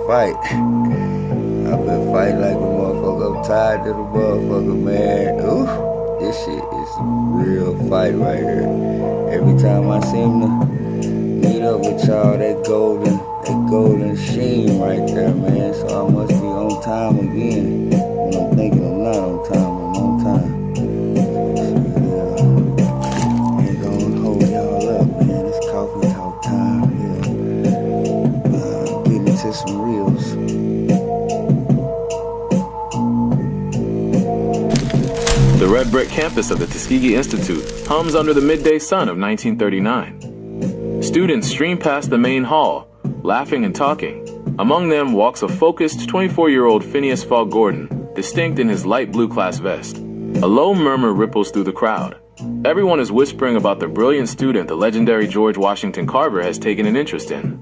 fight. I've been fighting like a motherfucker. I'm tired of the motherfucker, man. Ooh, this shit is a real fight right here. Every time I seem to meet up with y'all, that golden sheen right there, man. So I must be on time again. And I'm thinking I'm not on time, I'm on time. Ain't gonna hold y'all up, man. It's coffee talk time, yeah. Getting into some reels. The red brick campus of the Tuskegee Institute hums under the midday sun of 1939. Students stream past the main hall, laughing and talking. Among them walks a focused 24-year-old Phineas FezGordon, distinct in his light blue class vest. A low murmur ripples through the crowd. Everyone is whispering about the brilliant student the legendary George Washington Carver has taken an interest in.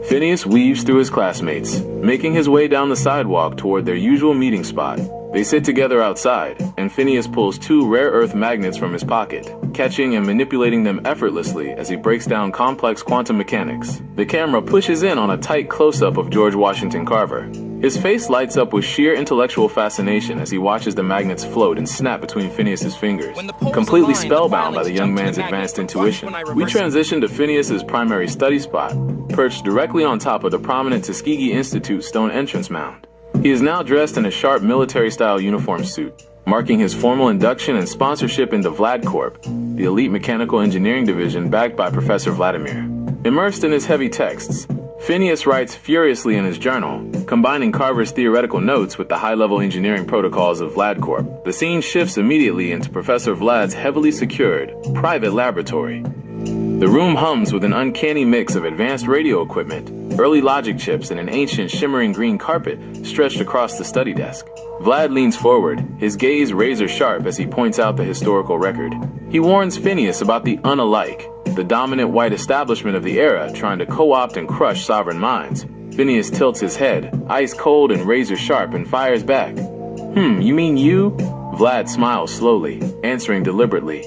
Phineas weaves through his classmates, making his way down the sidewalk toward their usual meeting spot. They sit together outside, and Phineas pulls two rare earth magnets from his pocket, catching and manipulating them effortlessly as he breaks down complex quantum mechanics. The camera pushes in on a tight close-up of George Washington Carver. His face lights up with sheer intellectual fascination as he watches the magnets float and snap between Phineas's fingers. Completely spellbound by the young man's advanced intuition, we transition to Phineas's primary study spot, perched directly on top of the prominent Tuskegee Institute stone entrance mound. He is now dressed in a sharp military-style uniform suit, marking his formal induction and sponsorship into VlladCorp, the elite mechanical engineering division backed by Professor Vladimir. Immersed in his heavy texts, Phineas writes furiously in his journal, combining Carver's theoretical notes with the high-level engineering protocols of VlladCorp. The scene shifts immediately into Professor Vlad's heavily secured, private laboratory. The room hums with an uncanny mix of advanced radio equipment, early logic chips, and an ancient shimmering green carpet stretched across the study desk. Vlad leans forward, his gaze razor sharp as he points out the historical record. He warns Phineas about the unalike, the dominant white establishment of the era trying to co-opt and crush sovereign minds. Phineas tilts his head, ice cold and razor sharp, and fires back. You mean you? Vlad smiles slowly, answering deliberately.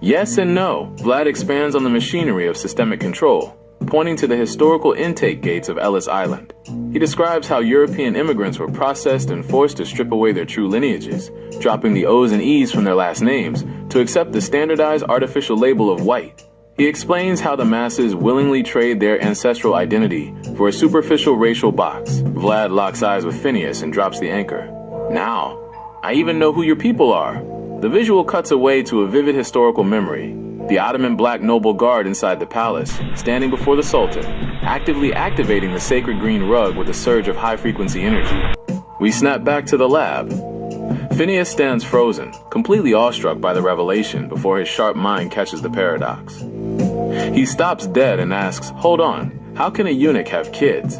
Yes and no. Vlad expands on the machinery of systemic control, pointing to the historical intake gates of Ellis Island. He describes how European immigrants were processed and forced to strip away their true lineages, dropping the O's and E's from their last names to accept the standardized artificial label of white. He explains how the masses willingly trade their ancestral identity for a superficial racial box. Vlad locks eyes with Phineas and drops the anchor. Now, I even know who your people are. The visual cuts away to a vivid historical memory. The Ottoman black noble guard inside the palace, standing before the Sultan, actively activating the sacred green rug with a surge of high-frequency energy. We snap back to the lab. Phineas stands frozen, completely awestruck by the revelation before his sharp mind catches the paradox. He stops dead and asks, "Hold on, how can a eunuch have kids?"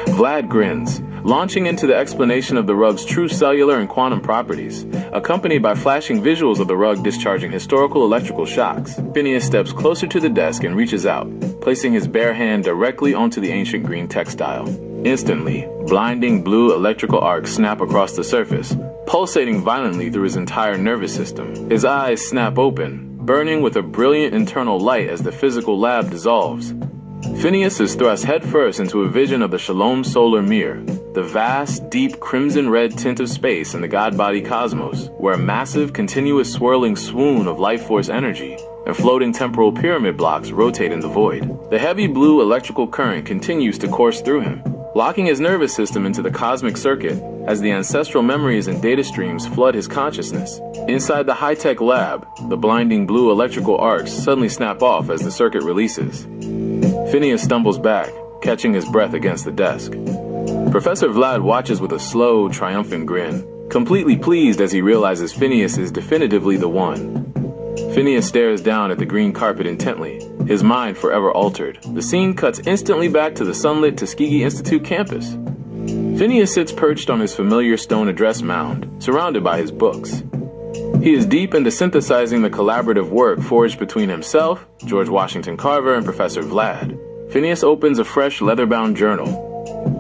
Vlad grins, launching into the explanation of the rug's true cellular and quantum properties, accompanied by flashing visuals of the rug discharging historical electrical shocks. Phineas steps closer to the desk and reaches out, placing his bare hand directly onto the ancient green textile. Instantly, blinding blue electrical arcs snap across the surface, pulsating violently through his entire nervous system. His eyes snap open, burning with a brilliant internal light as the physical lab dissolves. Phineas is thrust headfirst into a vision of the Shalom solar mirror, the vast, deep crimson-red tint of space in the God-body cosmos, where a massive, continuous swirling swoon of life force energy and floating temporal pyramid blocks rotate in the void. The heavy blue electrical current continues to course through him, locking his nervous system into the cosmic circuit as the ancestral memories and data streams flood his consciousness. Inside the high-tech lab, the blinding blue electrical arcs suddenly snap off as the circuit releases. Phineas stumbles back, catching his breath against the desk. Professor Vlad watches with a slow, triumphant grin, completely pleased as he realizes Phineas is definitively the one. Phineas stares down at the green carpet intently, his mind forever altered. The scene cuts instantly back to the sunlit Tuskegee Institute campus. Phineas sits perched on his familiar stone address mound, surrounded by his books. He is deep into synthesizing the collaborative work forged between himself, George Washington Carver, and Professor Vlad. Phineas opens a fresh leather-bound journal.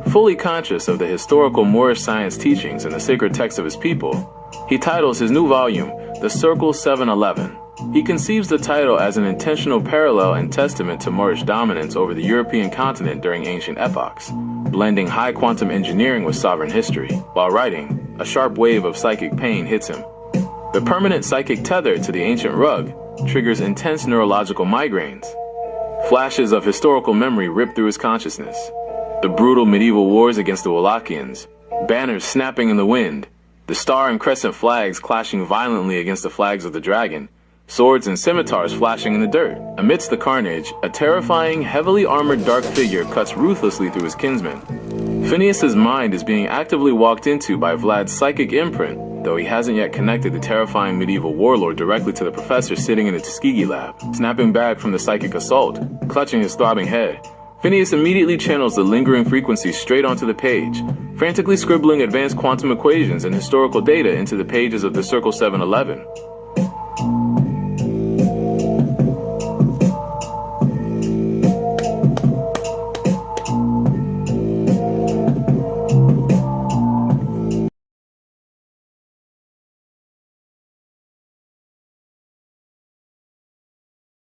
Fully conscious of the historical Moorish science teachings and the sacred texts of his people, he titles his new volume, The Circle 711, He conceives the title as an intentional parallel and testament to Moorish dominance over the European continent during ancient epochs, blending high quantum engineering with sovereign history. While writing, a sharp wave of psychic pain hits him. The permanent psychic tether to the ancient rug triggers intense neurological migraines. Flashes of historical memory rip through his consciousness. The brutal medieval wars against the Wallachians, banners snapping in the wind, the star and crescent flags clashing violently against the flags of the dragon, swords and scimitars flashing in the dirt. Amidst the carnage, a terrifying, heavily armored dark figure cuts ruthlessly through his kinsmen. Phineas's mind is being actively walked into by Vlad's psychic imprint, though he hasn't yet connected the terrifying medieval warlord directly to the professor sitting in the Tuskegee lab. Snapping back from the psychic assault, clutching his throbbing head, Phineas immediately channels the lingering frequency straight onto the page, frantically scribbling advanced quantum equations and historical data into the pages of the Circle 711.